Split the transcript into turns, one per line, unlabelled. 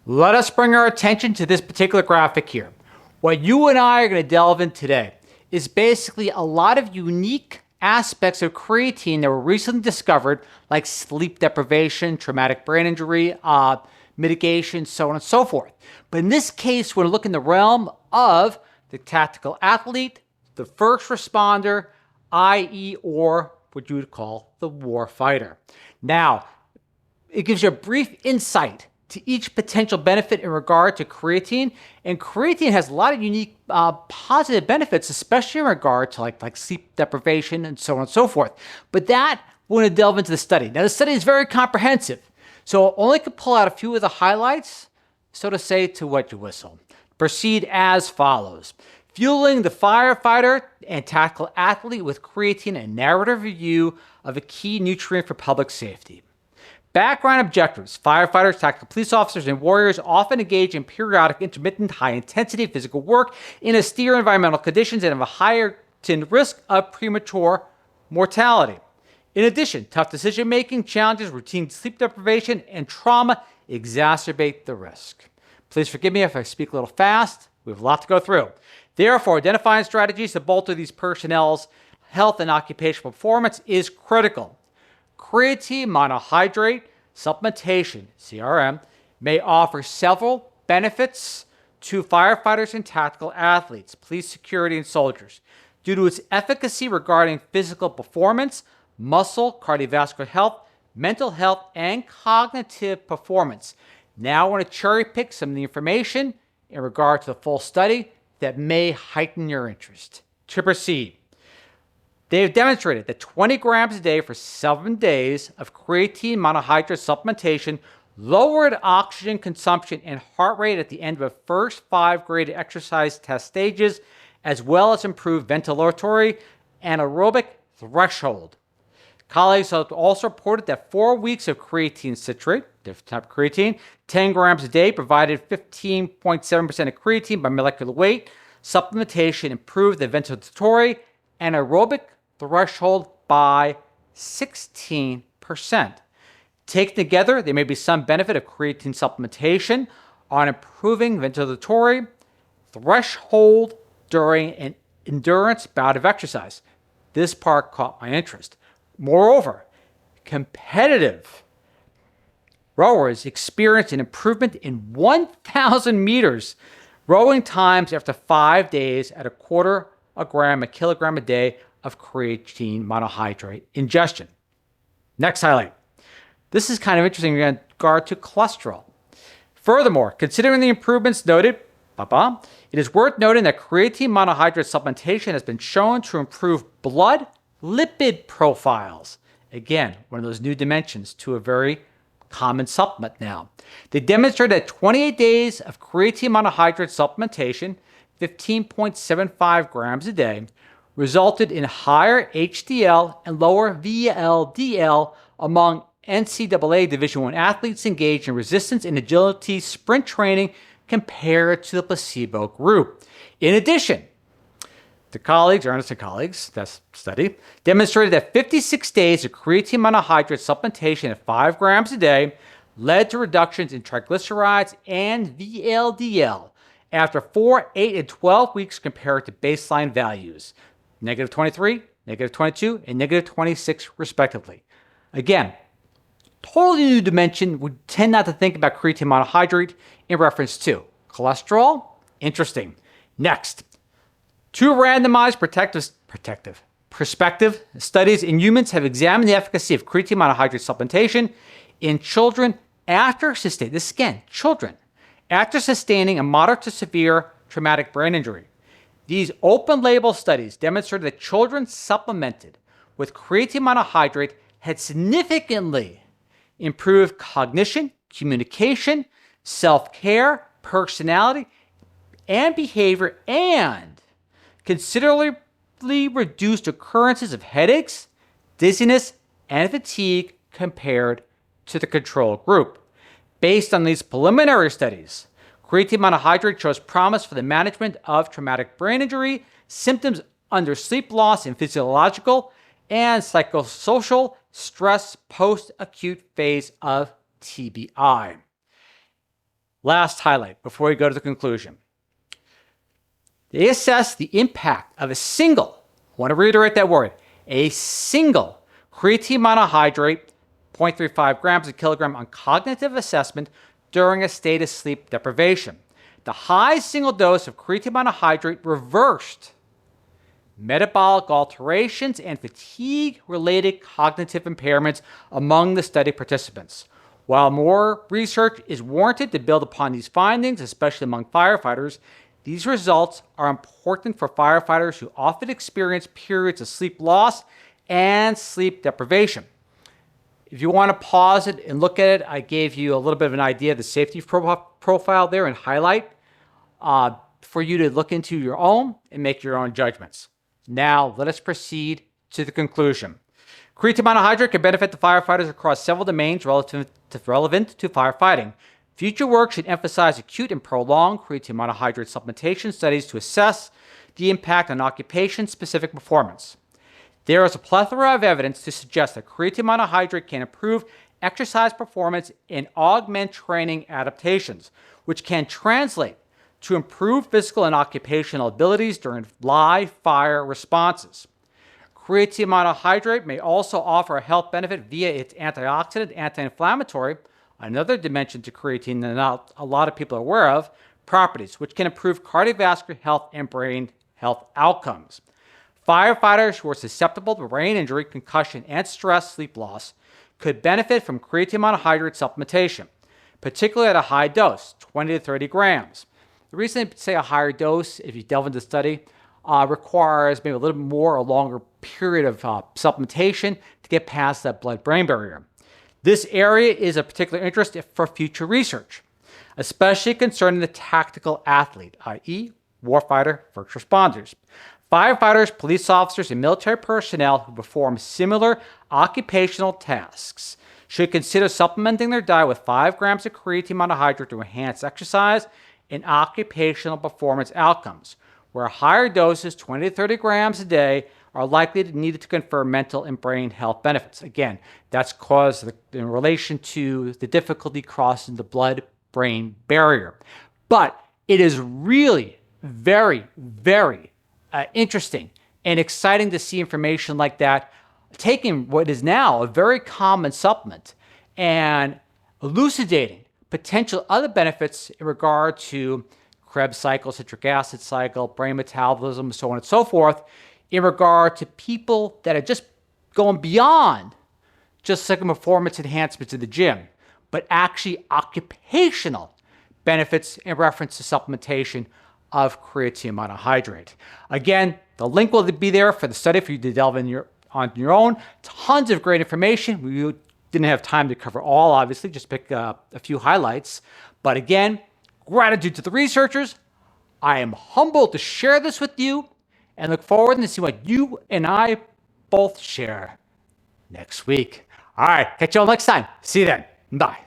Let us bring our attention to this particular graphic here. What you and I are going to delve in today is basically a lot of unique aspects of creatine that were recently discovered, like sleep deprivation, traumatic brain injury, mitigation, so on and so forth. But in this case, we're looking in the realm of the tactical athlete, the first responder, i.e., or what you would call the warfighter. Now, it gives you a brief insight to each potential benefit in regard to creatine. And creatine has a lot of unique positive benefits, especially in regard to like sleep deprivation and so on and so forth. But that, we're going to delve into the study. Now, the study is very comprehensive, so I only could pull out a few of the highlights, so to say, to wet your whistle. Proceed as follows. Fueling the firefighter and tactical athlete with creatine, a narrative review of a key nutrient for public safety. Background objectives. Firefighters, tactical police officers, and warriors often engage in periodic, intermittent, high-intensity physical work in austere environmental conditions and have a heightened risk of premature mortality. In addition, tough decision-making, challenges, routine sleep deprivation, and trauma exacerbate the risk. Please forgive me if I speak a little fast. We have a lot to go through. Therefore, identifying strategies to bolster these personnel's health and occupational performance is critical. Creatine monohydrate supplementation, CRM, may offer several benefits to firefighters and tactical athletes, police, security, and soldiers due to its efficacy regarding physical performance, muscle, cardiovascular health, mental health, and cognitive performance. Now I want to cherry pick some of the information in regard to the full study that may heighten your interest. To proceed, they have demonstrated that 20 grams a day for 7 days of creatine monohydrate supplementation lowered oxygen consumption and heart rate at the end of the first 5 graded exercise test stages, as well as improved ventilatory and aerobic threshold. Colleagues have also reported that 4 weeks of creatine citrate, different type of creatine, 10 grams a day, provided 15.7% of creatine by molecular weight. Supplementation improved the ventilatory and aerobic threshold by 16%. Taken together, there may be some benefit of creatine supplementation on improving ventilatory threshold during an endurance bout of exercise. This part caught my interest. Moreover, competitive rowers experienced an improvement in 1,000 meters rowing times after 5 days at a quarter a gram a kilogram a day of creatine monohydrate ingestion. Next highlight. This is kind of interesting in regard to cholesterol. Furthermore, considering the improvements noted, it is worth noting that creatine monohydrate supplementation has been shown to improve blood lipid profiles. Again, one of those new dimensions to a very common supplement now. They demonstrated that 28 days of creatine monohydrate supplementation, 15.75 grams a day, resulted in higher HDL and lower VLDL among NCAA Division I athletes engaged in resistance and agility sprint training compared to the placebo group. In addition, Ernest and colleagues, that study, demonstrated that 56 days of creatine monohydrate supplementation at 5 grams a day led to reductions in triglycerides and VLDL after 4, 8, and 12 weeks compared to baseline values, negative 23, negative 22, and negative 26 respectively. Again, totally new dimension. We tend not to think about creatine monohydrate in reference to cholesterol. Interesting. Next, 2 randomized prospective studies in humans have examined the efficacy of creatine monohydrate supplementation in children after sustaining a moderate to severe traumatic brain injury. These open-label studies demonstrated that children supplemented with creatine monohydrate had significantly improved cognition, communication, self-care, personality, and behavior, and considerably reduced occurrences of headaches, dizziness, and fatigue compared to the control group. Based on these preliminary studies, creatine monohydrate shows promise for the management of traumatic brain injury, symptoms under sleep loss, and physiological and psychosocial stress post-acute phase of TBI. last highlight before we go to the conclusion. They assess the impact of a single, I want to reiterate that word, a single creatine monohydrate, 0.35 grams a kilogram on cognitive assessment during a state of sleep deprivation. The high single dose of creatine monohydrate reversed metabolic alterations and fatigue-related cognitive impairments among the study participants. While more research is warranted to build upon these findings, especially among firefighters, these results are important for firefighters who often experience periods of sleep loss and sleep deprivation. If you want to pause it and look at it, I gave you a little bit of an idea of the safety profile there and highlight for you to look into your own and make your own judgments. Now, let us proceed to the conclusion. Creatine monohydrate can benefit the firefighters across several domains relevant to firefighting. Future work should emphasize acute and prolonged creatine monohydrate supplementation studies to assess the impact on occupation-specific performance. There is a plethora of evidence to suggest that creatine monohydrate can improve exercise performance and augment training adaptations, which can translate to improved physical and occupational abilities during live fire responses. Creatine monohydrate may also offer a health benefit via its antioxidant, anti-inflammatory, another dimension to creatine that not a lot of people are aware of, properties, which can improve cardiovascular health and brain health outcomes. Firefighters who are susceptible to brain injury, concussion, and stress sleep loss could benefit from creatine monohydrate supplementation, particularly at a high dose, 20 to 30 grams. The reason I say a higher dose, if you delve into the study, requires maybe a little more or longer period of supplementation to get past that blood-brain barrier. This area is of particular interest for future research, especially concerning the tactical athlete, i.e. warfighter, first responders. Firefighters, police officers, and military personnel who perform similar occupational tasks should consider supplementing their diet with 5 grams of creatine monohydrate to enhance exercise and occupational performance outcomes, where higher doses, 20 to 30 grams a day, are likely needed to confer mental and brain health benefits. Again, that's caused in relation to the difficulty crossing the blood-brain barrier. But it is really very, very interesting and exciting to see information like that, taking what is now a very common supplement and elucidating potential other benefits in regard to Krebs cycle, citric acid cycle, brain metabolism, so on and so forth, in regard to people that are just going beyond just like performance enhancements in the gym, but actually occupational benefits in reference to supplementation of creatine monohydrate. Again, the link will be there for the study for you to delve in on your own. Tons of great information. We didn't have time to cover all, obviously, just pick a few highlights. But again, gratitude to the researchers. I am humbled to share this with you and look forward to see what you and I both share next week. All right, catch you all next time. See you then. Bye.